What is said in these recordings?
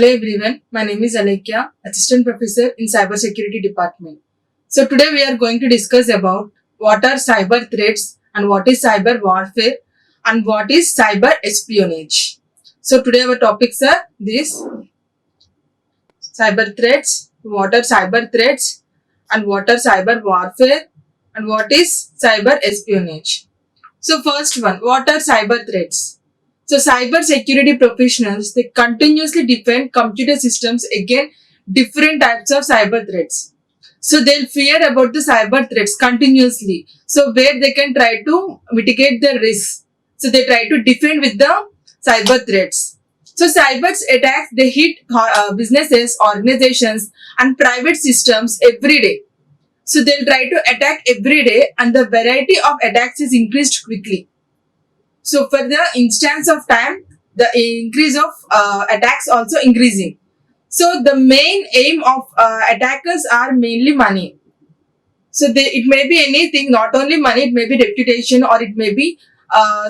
Hello everyone, my name is Alekhya, Assistant Professor in Cybersecurity Department. So today we are going to discuss about what are cyber threats and what is cyber warfare and what is cyber espionage. So today our topics are this: cyber threats, what are cyber threats and what are cyber warfare and what is cyber espionage. So first one, what are cyber threats? So cyber security professionals, they continuously defend computer systems against different types of cyber threats. So they'll fear about the cyber threats continuously. So where they can try to mitigate the risks. So they try to defend with the cyber threats. So cyber attacks, they hit businesses, organizations and private systems every day. So they'll try to attack every day and the variety of attacks is increased quickly. So for the instance of time, the increase of attacks also increasing. So the main aim of attackers are mainly money. So it may be anything, not only money, it may be reputation or it may be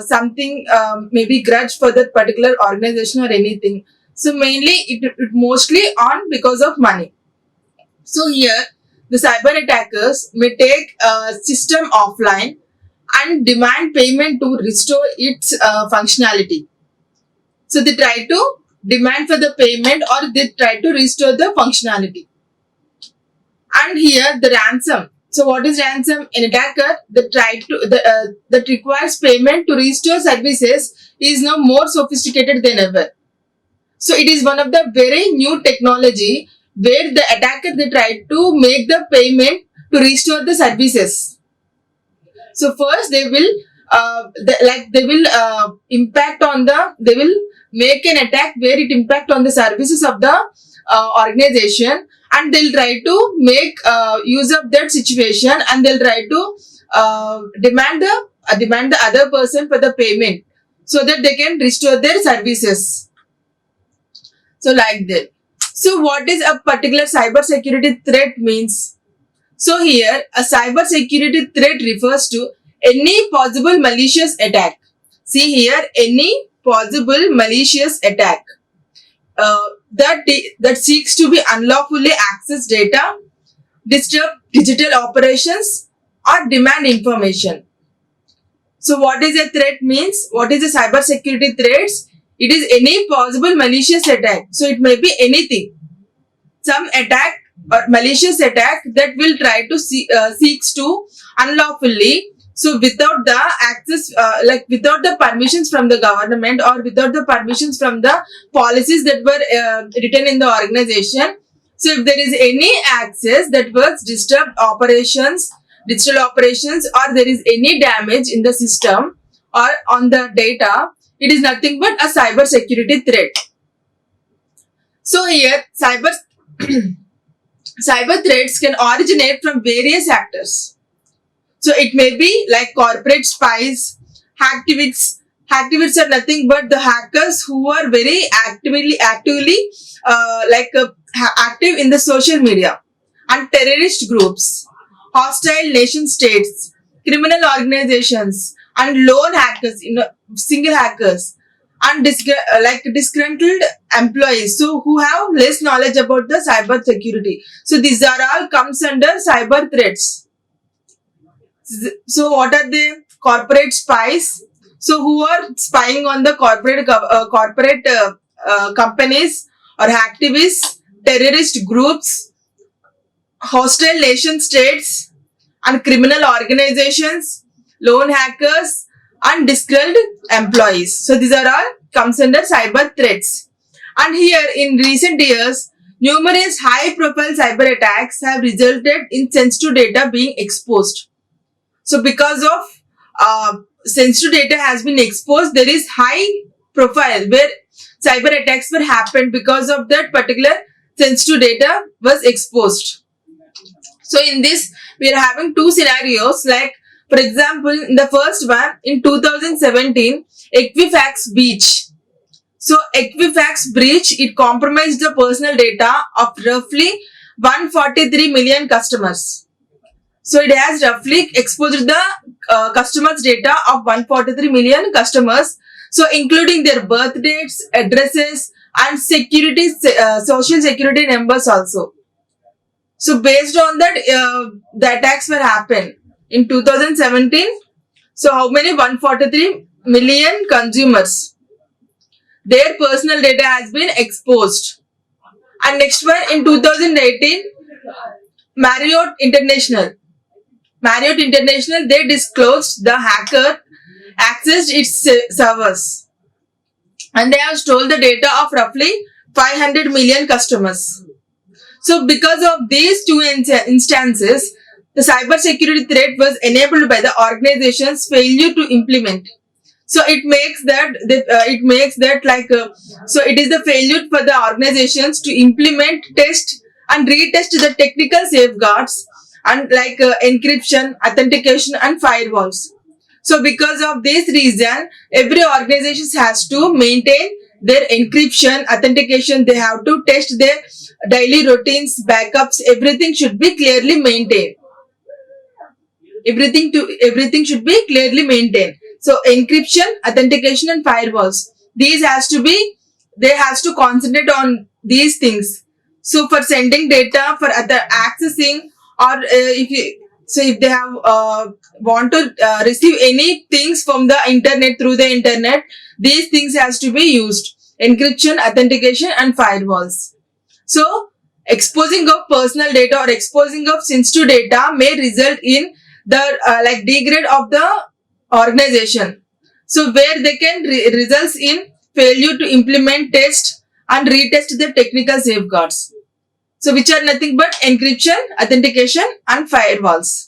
something, maybe grudge for that particular organization or anything. So mainly it mostly on because of money. So here the cyber attackers may take a system offline and demand payment to restore its functionality. So they try to demand for the payment or they try to restore the functionality. And here the ransom. So what is ransom? An attacker that requires payment to restore services is now more sophisticated than ever. So it is one of the very new technology where the attacker, they try to make the payment to restore the services. So first they will they will make an attack where it impact on the services of the organization, and they'll try to make use of that situation, and they'll try to demand the other person for the payment so that they can restore their services. So like that. So what is a particular cyber security threat means? So here, a cyber security threat refers to any possible malicious attack. See here, any possible malicious attack that seeks to be unlawfully access data, disturb digital operations, or demand information. So what is a threat means? What is a cyber security threats? It is any possible malicious attack. So it may be anything. Some attack or malicious attack that will try to seeks to unlawfully, so without the access, without the permissions from the government or without the permissions from the policies that were written in the organization. So if there is any access that was disturbed operations, digital operations, or there is any damage in the system or on the data, it is nothing but a cyber security threat. So here cyber threats can originate from various actors. So it may be like corporate spies, hacktivists. Hacktivists are nothing but the hackers who are very active in the social media, and terrorist groups, hostile nation states, criminal organizations, and lone hackers, single hackers, and disgruntled employees, so who have less knowledge about the cyber security. So these are all comes under cyber threats. So what are the corporate spies? So who are spying on the corporate companies or activists, terrorist groups, hostile nation states, and criminal organizations, lone hackers, and disgruntled employees. So these are all comes under cyber threats. And here in recent years, numerous high-profile cyber attacks have resulted in sensitive data being exposed. So because of sensitive data has been exposed, there is high profile where cyber attacks were happened because of that particular sensitive data was exposed. So in this, we are having two scenarios. Like for example, in the first one, in 2017, Equifax breach. So Equifax breach, it compromised the personal data of roughly 143 million customers. So it has roughly exposed the customers' data of 143 million customers. So including their birth dates, addresses, and security, social security numbers also. So based on that, the attacks were happened in 2017. So how many? 143 million consumers, their personal data has been exposed. And next one, in 2018, Marriott International. Marriott International, they disclosed the hacker accessed its servers, and they have stolen the data of roughly 500 million customers. So because of these two instances, the cybersecurity threat was enabled by the organization's failure to implement. So it makes that so it is the failure for the organizations to implement, test and retest the technical safeguards and encryption, authentication and firewalls. So because of this reason, every organization has to maintain their encryption, authentication. They have to test their daily routines, backups. Everything should be clearly maintained. Everything should be clearly maintained. So encryption, authentication and firewalls. They has to concentrate on these things. So for sending data, for other accessing, or if they have want to receive any things from the internet, through the internet, these things has to be used: encryption, authentication and firewalls. So exposing of personal data or exposing of sensitive data may result in the degrade of the organization. So where they can results in failure to implement, test and retest the technical safeguards. So which are nothing but encryption, authentication and firewalls.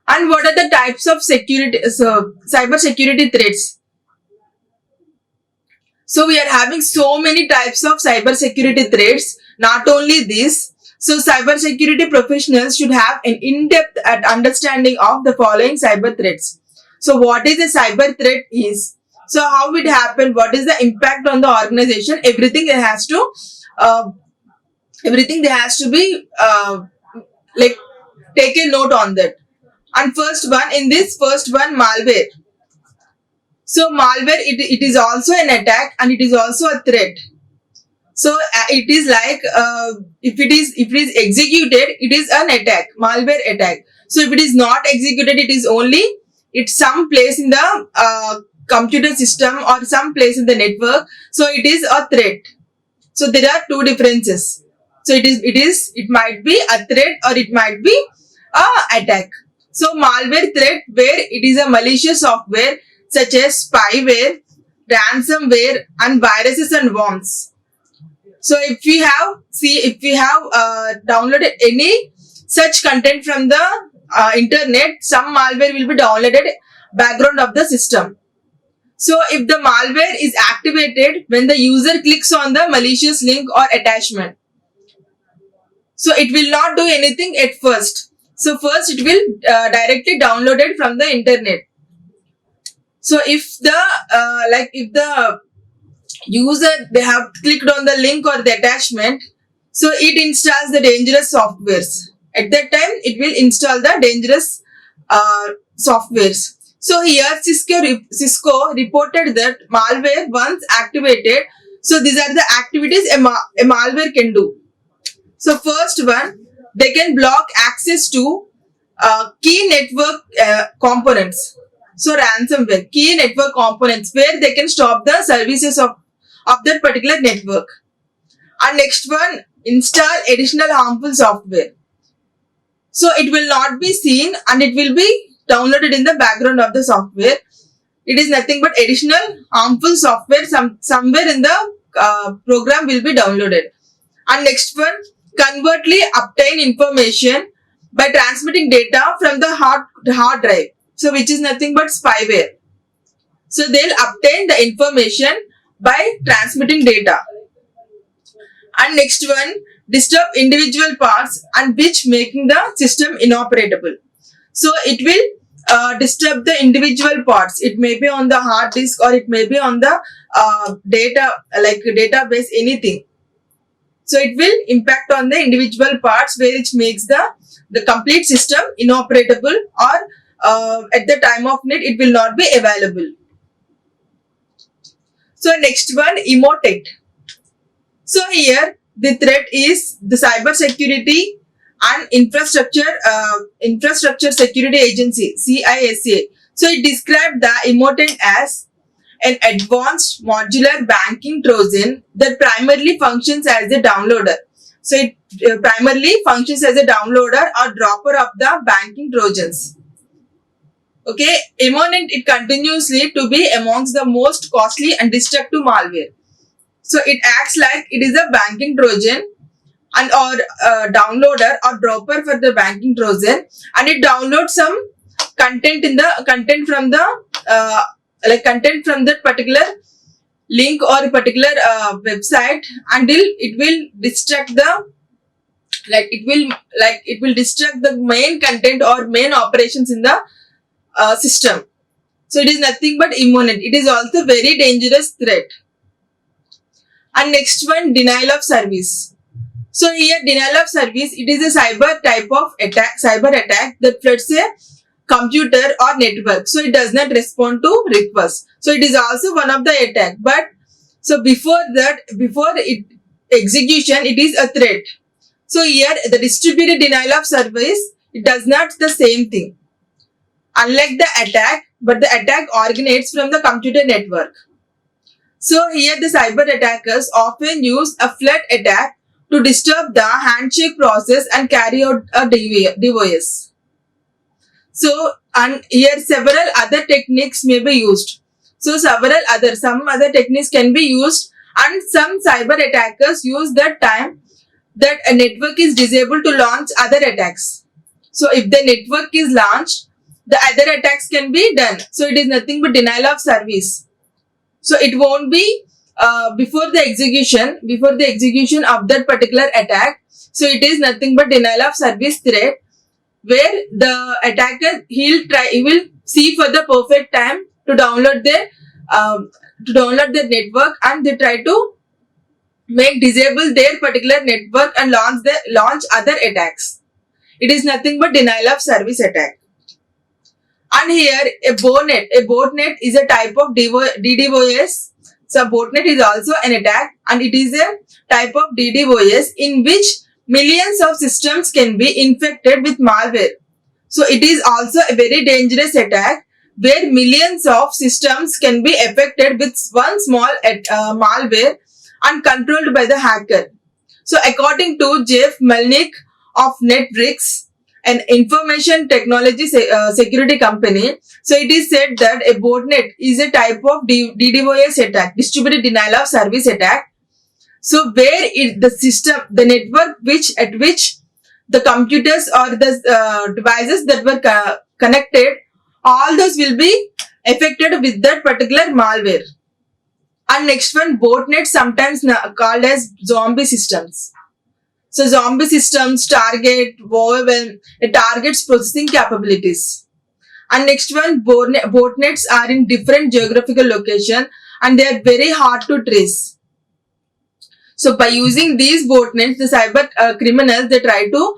And what are the types of cyber security threats? So we are having so many types of cyber security threats. Not only this, so cyber security professionals should have an in-depth understanding of the following cyber threats. So what is a cyber threat is? So how it happened? What is the impact on the organization? Everything has to be take a note on that. And first one, malware. So malware, it is also an attack and it is also a threat. So it is if it is executed, it is an attack, malware attack. So if it is not executed, it's some place in the computer system or some place in the network. So it is a threat. So there are two differences. So it might be a threat or it might be a attack. So malware threat, where it is a malicious software such as spyware, ransomware and viruses and worms. So if we have downloaded any such content from the internet, some malware will be downloaded background of the system. So if the malware is activated when the user clicks on the malicious link or attachment, so it will not do anything at first. So first it will directly download it from the internet. So if the user, they have clicked on the link or the attachment, so it installs the dangerous softwares. At that time, it will install the dangerous softwares. So here Cisco reported that malware once activated, so these are the activities a malware can do. So first one, they can block access to key network components. So ransomware, key network components, where they can stop the services of that particular network. And next one, install additional harmful software. So it will not be seen and it will be downloaded in the background of the software. It is nothing but additional harmful software somewhere in the program will be downloaded. And next one, covertly obtain information by transmitting data from the hard drive. So which is nothing but spyware. So they'll obtain the information by transmitting data. And next one, disturb individual parts and which making the system inoperable. So it will disturb the individual parts. It may be on the hard disk or it may be on the data, like database, anything. So it will impact on the individual parts, which makes the complete system inoperable, or at the time of need it will not be available. So next one, Immortent. So here the threat is the cyber security and infrastructure security agency, CISA. So it described the Immortent as an advanced modular banking Trojan that primarily functions as a downloader. So it primarily functions as a downloader or dropper of the banking Trojans. Okay, Immortent, it continuously to be amongst the most costly and destructive malware. So it acts like it is a banking Trojan and or downloader or dropper for the banking Trojan, and it downloads some content from the content from that particular link or particular website until it will distract the it will distract the main content or main operations in the system. So it is nothing but Immortent. It is also very dangerous threat. And next one, denial of service. So here denial of service, it is a cyber type of cyber attack that floods a computer or network. So it does not respond to requests. So it is also one of the attack. But so before execution, it is a threat. So here the distributed denial of service, it does not the same thing. Unlike the attack, but the attack originates from the computer network. So here the cyber attackers often use a flood attack to disturb the handshake process and carry out a DOS. So, and here several other techniques may be used. So some other techniques can be used, and some cyber attackers use that time that a network is disabled to launch other attacks. So if the network is launched, the other attacks can be done. So it is nothing but denial of service. So it won't be before the execution of that particular attack. So it is nothing but denial of service threat, where the attacker he will see for the perfect time to download their network, and they try to make disable their particular network and launch other attacks. It is nothing but denial of service attack. And here a botnet is a type of DDoS. So botnet is also an attack, and it is a type of DDoS in which millions of systems can be infected with malware. So it is also a very dangerous attack where millions of systems can be affected with one small malware and controlled by the hacker. So according to Jeff Melnick of NetBricks, an information technology security company, so it is said that a botnet is a type of DDoS attack, distributed denial of service attack. So where the network at which the computers or the devices that were connected, all those will be affected with that particular malware. And next one, botnet, sometimes called as zombie systems. So zombie systems targets processing capabilities. And next one, botnets are in different geographical location and they are very hard to trace. So by using these botnets, the cyber criminals, they try to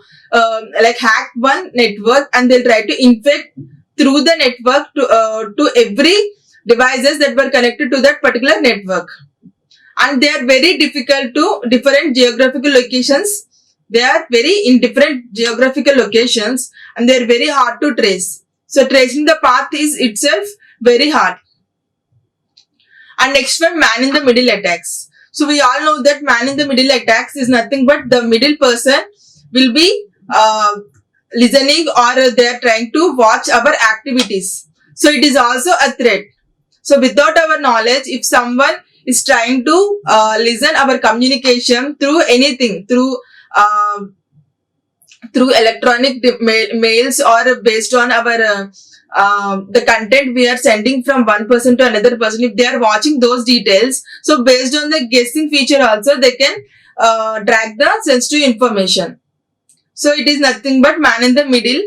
hack one network, and they'll try to infect through the network to every devices that were connected to that particular network. And they are very difficult to different geographical locations. They are in different geographical locations, and they are very hard to trace. So tracing the path is itself very hard. And next one, man in the middle attacks. So we all know that man in the middle attacks is nothing but the middle person will be listening, or they are trying to watch our activities. So it is also a threat. So without our knowledge, if someone is trying to listen our communication through anything, through electronic mails, or based on our the content we are sending from one person to another person, if they are watching those details, so based on the guessing feature also, they can track the sensitive information. So it is nothing but man in the middle.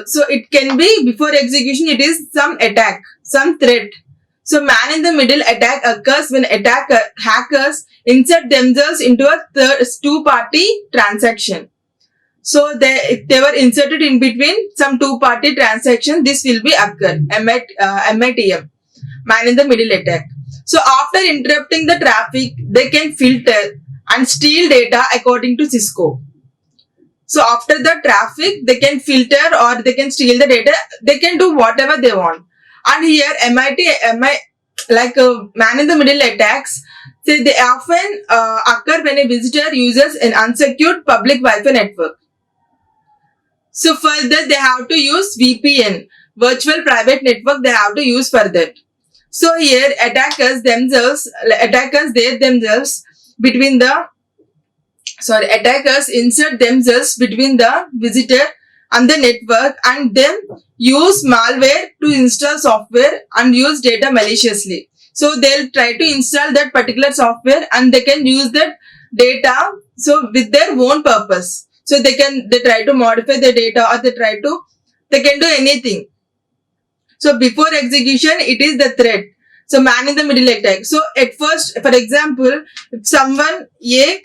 So it can be before execution, it is some attack, some threat. So man in the middle attack occurs when hackers insert themselves into a two-party transaction. So if they were inserted in between some two-party transaction, this will be occur, MITM, man in the middle attack. So after interrupting the traffic, they can filter and steal data according to Cisco. So after the traffic, they can filter or they can steal the data. They can do whatever they want. And here man-in-the-middle attacks, so they often occur when a visitor uses an unsecured public Wi-Fi network. So for that, they have to use VPN, virtual private network. They have to use for that. So here, attackers insert themselves between the visitor and the network, and then use malware to install software and use data maliciously. So they'll try to install that particular software and they can use that data so with their own purpose. So they try to modify the data, or they can do anything. So before execution, it is the threat. So man-in-the-middle attack. So at first, for example, if someone A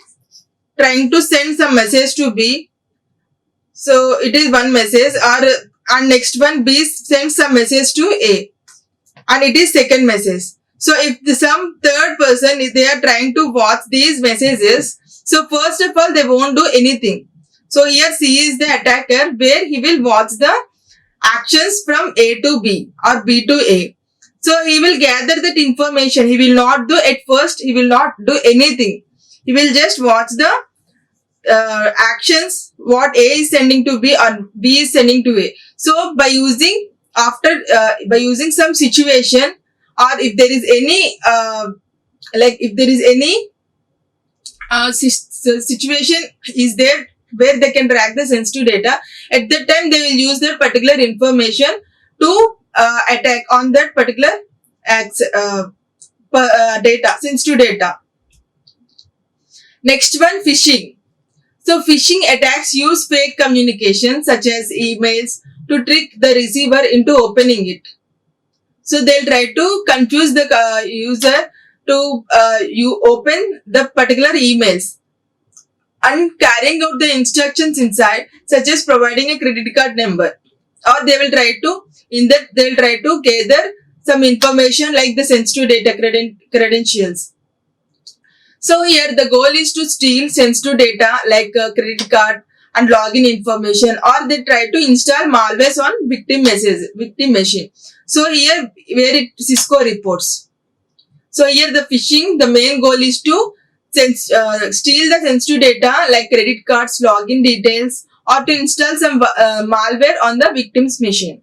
trying to send some message to B, so it is one message, and next one B sends some message to A, and it is second message. So if some third person, if they are trying to watch these messages, so first of all, they won't do anything. So here C is the attacker, where he will watch the actions from A to B or B to A. So he will gather that information. He will not do anything. He will just watch the actions, what A is sending to B or B is sending to A. So by using some situation, or if there is any situation is there where they can track the sensitive data, at that time they will use that particular information to attack on that particular sensitive data. Next one, phishing. So phishing attacks use fake communication such as emails to trick the receiver into opening it. So they'll try to confuse the user to you open the particular emails and carrying out the instructions inside, such as providing a credit card number, or they'll try to gather some information like the sensitive data credentials. So here the goal is to steal sensitive data like credit card and login information, or they try to install malwares on victim machine. So here where Cisco reports. So here the phishing, the main goal is to steal the sensitive data like credit cards, login details, or to install some malware on the victim's machine.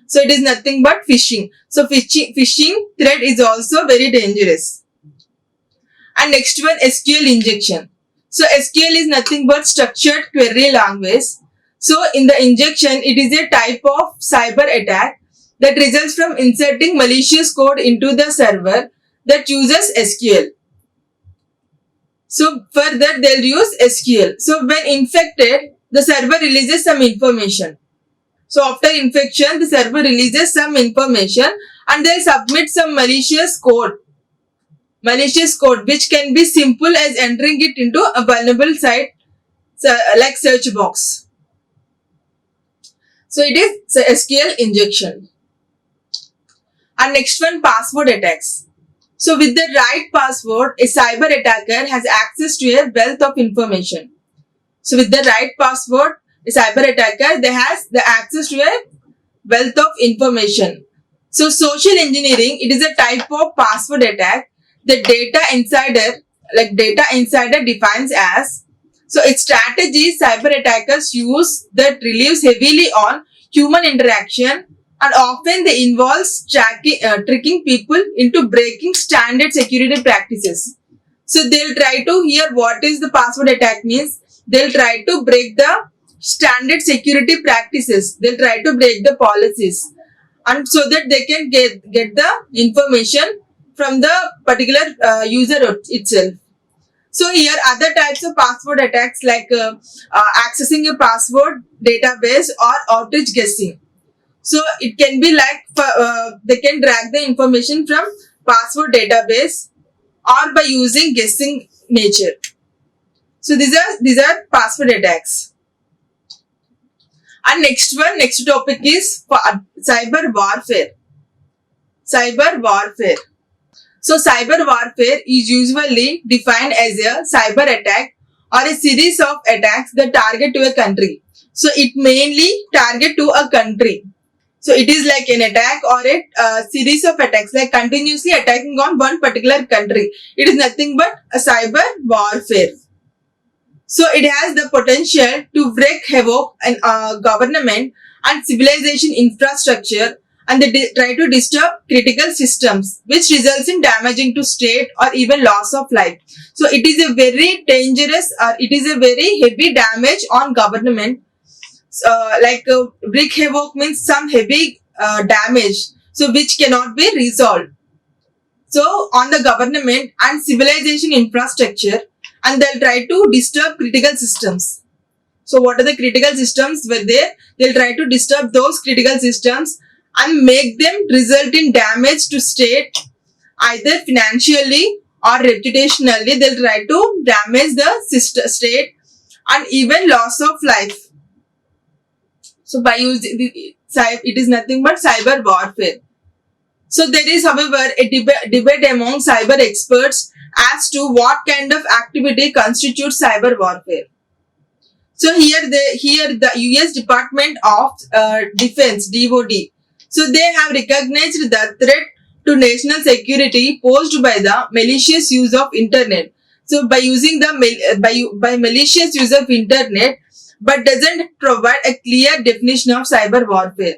So it is nothing but phishing. So phishing threat is also very dangerous. And next one, SQL injection. So SQL is nothing but structured query language. So in the injection, it is a type of cyber attack that results from inserting malicious code into the server that uses SQL. So for that they'll use SQL. So when infected, the server releases some information. So after infection, the server releases some information and they'll submit some malicious code which can be simple as entering it into a vulnerable site like search box. So it is SQL injection. And next one, password attacks. So with the right password, a cyber attacker has access to a wealth of information. So with the right password, a cyber attacker has the access to a wealth of information. So social engineering, it is a type of password attack that data insider defines as. So its strategies cyber attackers use that relies heavily on human interaction, and often they involve tricking people into breaking standard security practices. So they'll try to hear what is the password attack means. They'll try to break the standard security practices. They'll try to break the policies, and so that they can get the information from the particular user itself. So here other types of password attacks like accessing a password database or outage guessing. So it can be like they can drag the information from password database or by using guessing nature. So these are password attacks. And next topic is cyber warfare. Cyber warfare. So cyber warfare is usually defined as a cyber attack or a series of attacks that target to a country. So it mainly target to a country. So it is like an attack or a series of attacks, like continuously attacking on one particular country. It is nothing but a cyber warfare. So it has the potential to wreak havoc in government and civilization infrastructure, and they try to disturb critical systems, which results in damaging to state or even loss of life. So it is a very dangerous, it is a very heavy damage on government. Wreak havoc means some heavy damage, so which cannot be resolved. So on the government and civilization infrastructure, and they'll try to disturb critical systems. So what are the critical systems were there? They'll try to disturb those critical systems and make them result in damage to state, either financially or reputationally. They'll try to damage the state and even loss of life. So by using it is nothing but cyber warfare. So there is, however, a debate among cyber experts as to what kind of activity constitutes cyber warfare. So here the US Department of Defense (DoD), so they have recognized the threat to national security posed by the malicious use of internet. So by using the by malicious use of internet, but doesn't provide a clear definition of cyber warfare.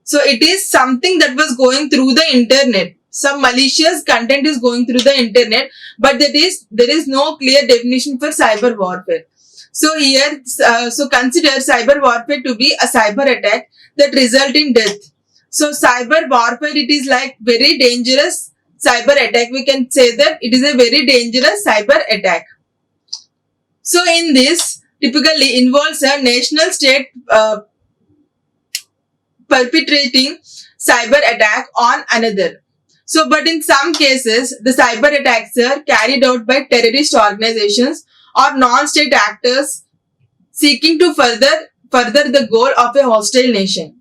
So it is something that was going through the internet. Some malicious content is going through the internet, but there is no clear definition for cyber warfare. So here, so consider cyber warfare to be a cyber attack that result in death. So cyber warfare, it is like very dangerous cyber attack. We can say that it is a very dangerous cyber attack. So in this, typically involves a national state perpetrating cyber attack on another. So, but in some cases, the cyber attacks are carried out by terrorist organizations or non-state actors seeking to further the goal of a hostile nation.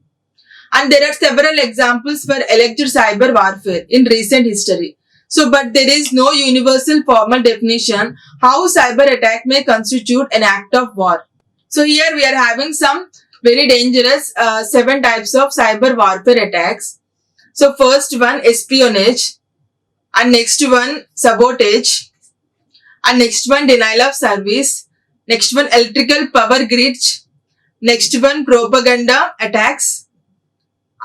And there are several examples for alleged cyber warfare in recent history. So, but there is no universal formal definition how cyber attack may constitute an act of war. So here we are having some very dangerous 7 types of cyber warfare attacks. So first one, espionage, and next one, sabotage, and next one, denial of service, next one, electrical power grids, next one, propaganda attacks,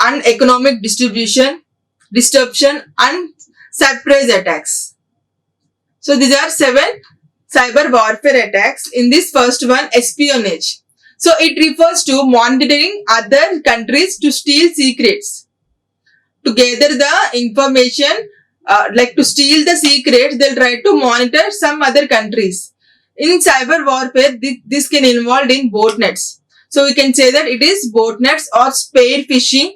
and economic disruption, and SelfPrice attacks. So these are 7 cyber warfare attacks. In this first one, espionage. So it refers to monitoring other countries to steal secrets. To gather the information, like to steal the secrets, they'll try to monitor some other countries. In cyber warfare, this can involve in botnets. So we can say that it is botnets or spear phishing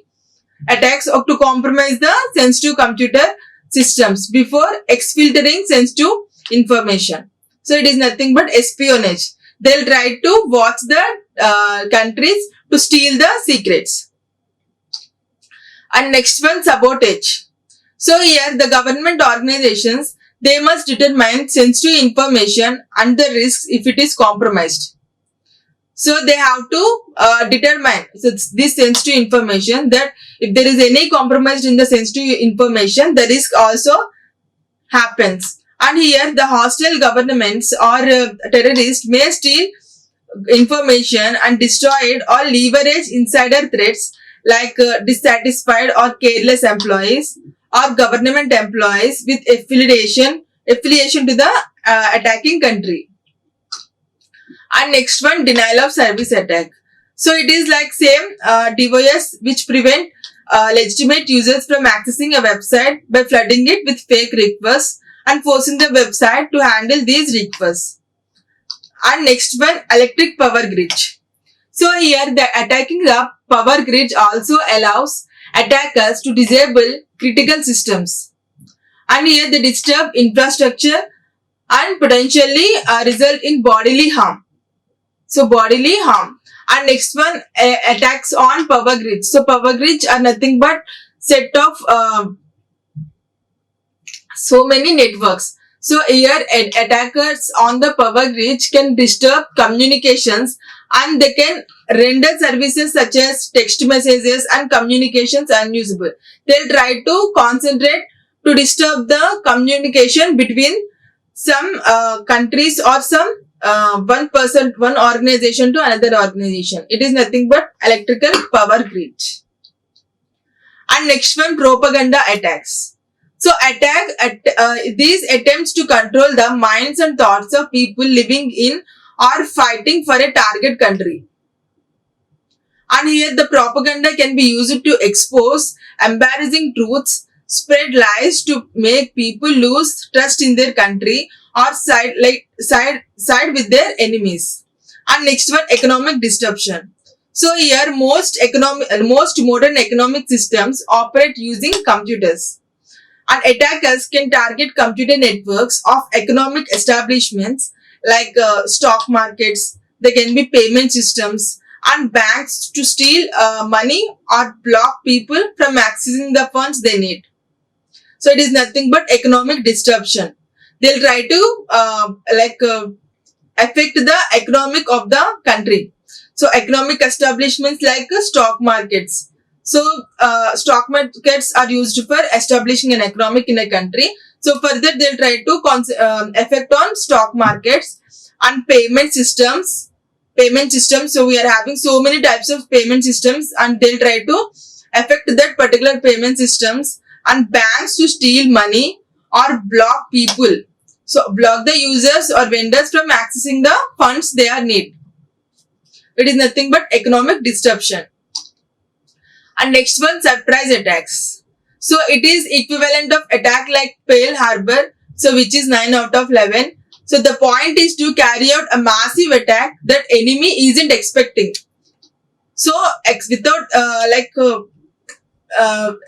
attacks or to compromise the sensitive computer systems before exfiltrating sensitive information. So it is nothing but espionage. They'll try to watch the countries to steal the secrets. And next one, sabotage. So here the government organizations, they must determine sensitive information and the risks if it is compromised. So they have to determine this sensitive information, that if there is any compromise in the sensitive information, the risk also happens. And here the hostile governments or terrorists may steal information and destroy it or leverage insider threats like dissatisfied or careless employees or government employees with affiliation to the attacking country. And next one, denial of service attack. So it is like same DOS which prevent legitimate users from accessing a website by flooding it with fake requests and forcing the website to handle these requests. And next one, electric power grid. So here the attacking the power grid also allows attackers to disable critical systems. And here they disturb infrastructure and potentially result in bodily harm. So bodily harm. And next one, attacks on power grids. So power grids are nothing but set of so many networks. So here attackers on the power grid can disturb communications, and they can render services such as text messages and communications unusable. They'll try to concentrate to disturb the communication between some countries or some one person, one organization to another organization. It is nothing but electrical power grid. And next one, propaganda attacks. So these attempts to control the minds and thoughts of people living in or fighting for a target country. And here the propaganda can be used to expose embarrassing truths, spread lies to make people lose trust in their country, or side with their enemies. And next one, economic disruption. So here most modern economic systems operate using computers. And attackers can target computer networks of economic establishments like stock markets. They can be payment systems and banks to steal money or block people from accessing the funds they need. So it is nothing but economic disruption. They'll try to affect the economic of the country. So economic establishments like stock markets. So stock markets are used for establishing an economic in a country. So further they'll try to affect on stock markets and payment systems. So we are having so many types of payment systems, and they'll try to affect that particular payment systems, and banks to steal money or block people. So block the users or vendors from accessing the funds they are need. It is nothing but economic disruption. And next one, surprise attacks. So it is equivalent of attack like Pearl Harbor, so which is 9 out of 11. So the point is to carry out a massive attack that enemy isn't expecting. So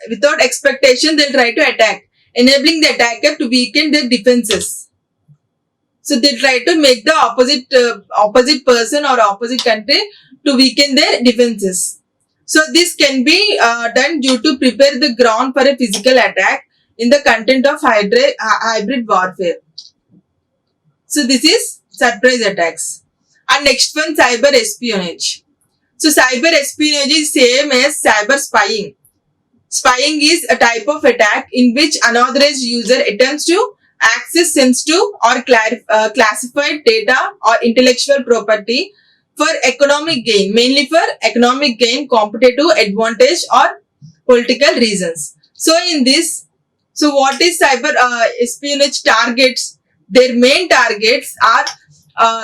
without expectation, they'll try to attack, enabling the attacker to weaken their defenses. So they try to make the opposite person or opposite country to weaken their defenses. So this can be done due to prepare the ground for a physical attack in the content of hybrid warfare. So this is surprise attacks. And next one, cyber espionage. So cyber espionage is same as cyber spying. Spying is a type of attack in which unauthorized user attempts to access sensitive or classified data or intellectual property for economic gain, mainly for economic gain, competitive advantage or political reasons. So in this, so what is cyber espionage targets? Their main targets are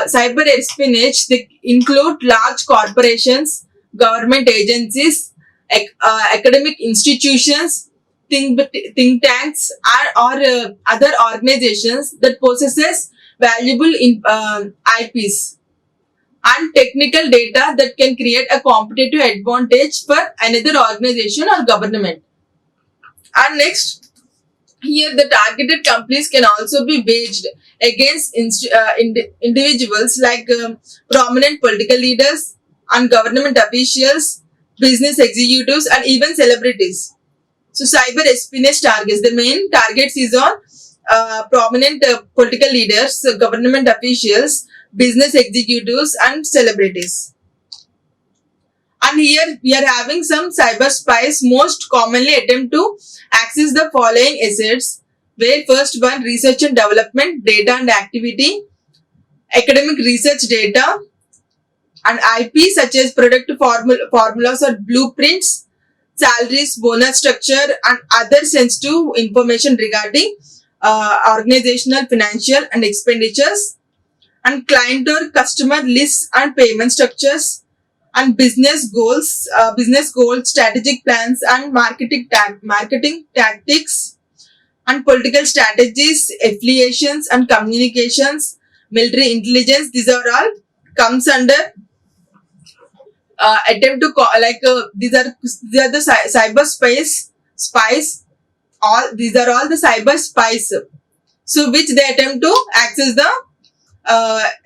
cyber espionage. They include large corporations, government agencies, academic institutions, think tanks, or other organizations that possesses valuable IPs and technical data that can create a competitive advantage for another organization or government. And next, here the targeted companies can also be waged against individuals like prominent political leaders and government officials, business executives, and even celebrities. So cyber espionage targets, the main targets is on prominent political leaders, government officials, business executives, and celebrities. And here we are having some cyber spies most commonly attempt to access the following assets, where first one, research and development, data and activity, academic research data, and IP such as product formulas or blueprints, salaries, bonus structure, and other sensitive information regarding organizational, financial, and expenditures, and client or customer lists and payment structures, and business goals, strategic plans, and marketing tactics, and political strategies, affiliations, and communications, military intelligence. These are all comes under attempt to these are the cyber spies. All these are all the cyber spies. So which they attempt to access the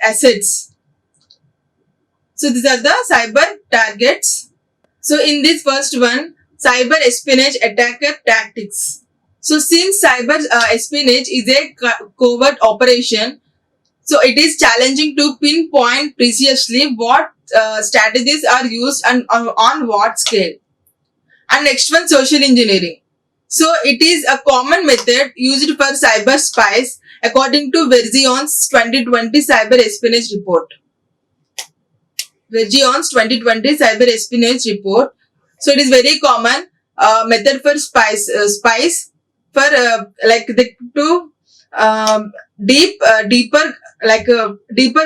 assets. So these are the cyber targets. So in this first one, cyber espionage attacker tactics. So since cyber espionage is a covert operation, so it is challenging to pinpoint precisely what strategies are used and on what scale. And next one, social engineering. So it is a common method used for cyber spies according to Verzion's 2020 cyber espionage report. Verzion's 2020 cyber espionage report. So it is very common method for spies for deeper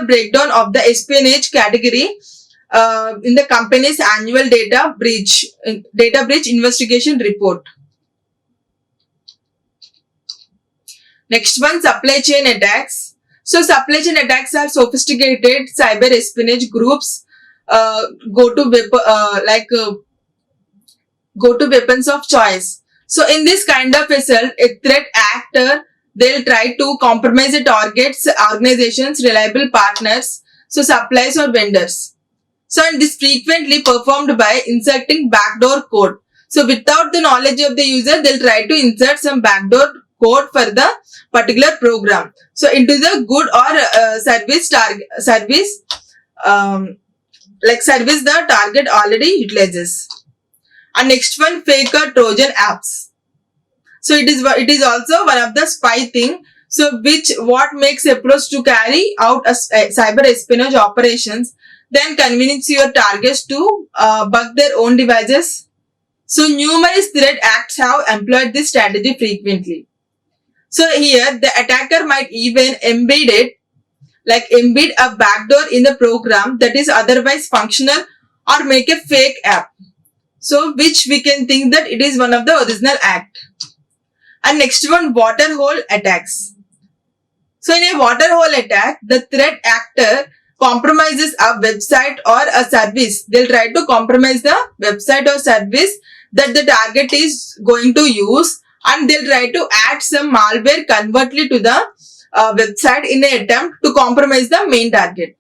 breakdown of the espionage category in the company's annual data breach investigation report. Next one, supply chain attacks. So supply chain attacks are sophisticated cyber espionage groups go to weapons of choice. So in this kind of a threat actor, they'll try to compromise the target's organizations, reliable partners, so suppliers or vendors. So and this frequently performed by inserting backdoor code. So without the knowledge of the user, they'll try to insert some backdoor code for the particular program. So into the good or service the target already utilizes. And next one, fake or Trojan apps. So it is also one of the spy thing. So what makes approach to carry out a cyber espionage operations, then convince your targets to bug their own devices. So numerous threat acts have employed this strategy frequently. So here the attacker might even embed a backdoor in the program that is otherwise functional, or make a fake app. So which we can think that it is one of the original act. And next one, water hole attacks. So in a water hole attack, the threat actor compromises a website or a service. They'll try to compromise the website or service that the target is going to use, and they'll try to add some malware convertly to the website in an attempt to compromise the main target.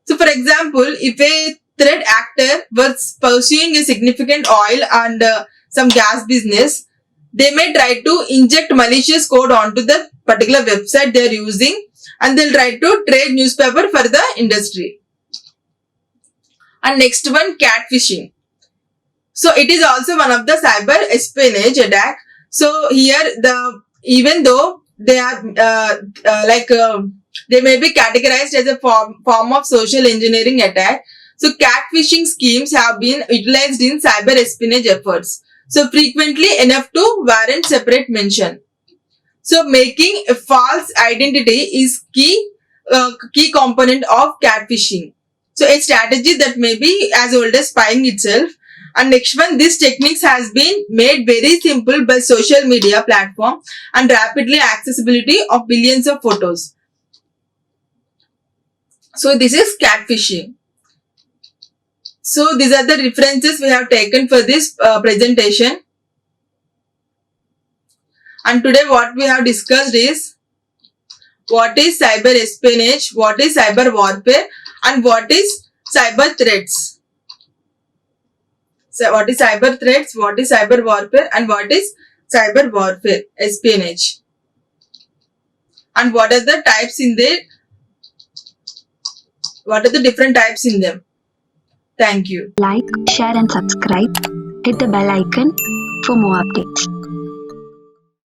So for example, if a threat actor was pursuing a significant oil and some gas business, they may try to inject malicious code onto the particular website they are using, and they'll try to trade newspaper for the industry. And next one, catfishing. So it is also one of the cyber espionage attack. So here even though they are they may be categorized as a form of social engineering attack. So catfishing schemes have been utilized in cyber espionage efforts. So frequently enough to warrant separate mention. So making a false identity is key component of catfishing. So a strategy that may be as old as spying itself. And next one, this techniques has been made very simple by social media platform and rapidly accessibility of billions of photos. So this is catfishing. So these are the references we have taken for this presentation. And today what we have discussed is what is cyber espionage, what is cyber warfare, and what is cyber threats. So what is cyber threats, what is cyber warfare, and what is cyber warfare, espionage. And what are the types in there? What are the different types in them? Thank you. Like, share and subscribe. Hit the bell icon for more updates.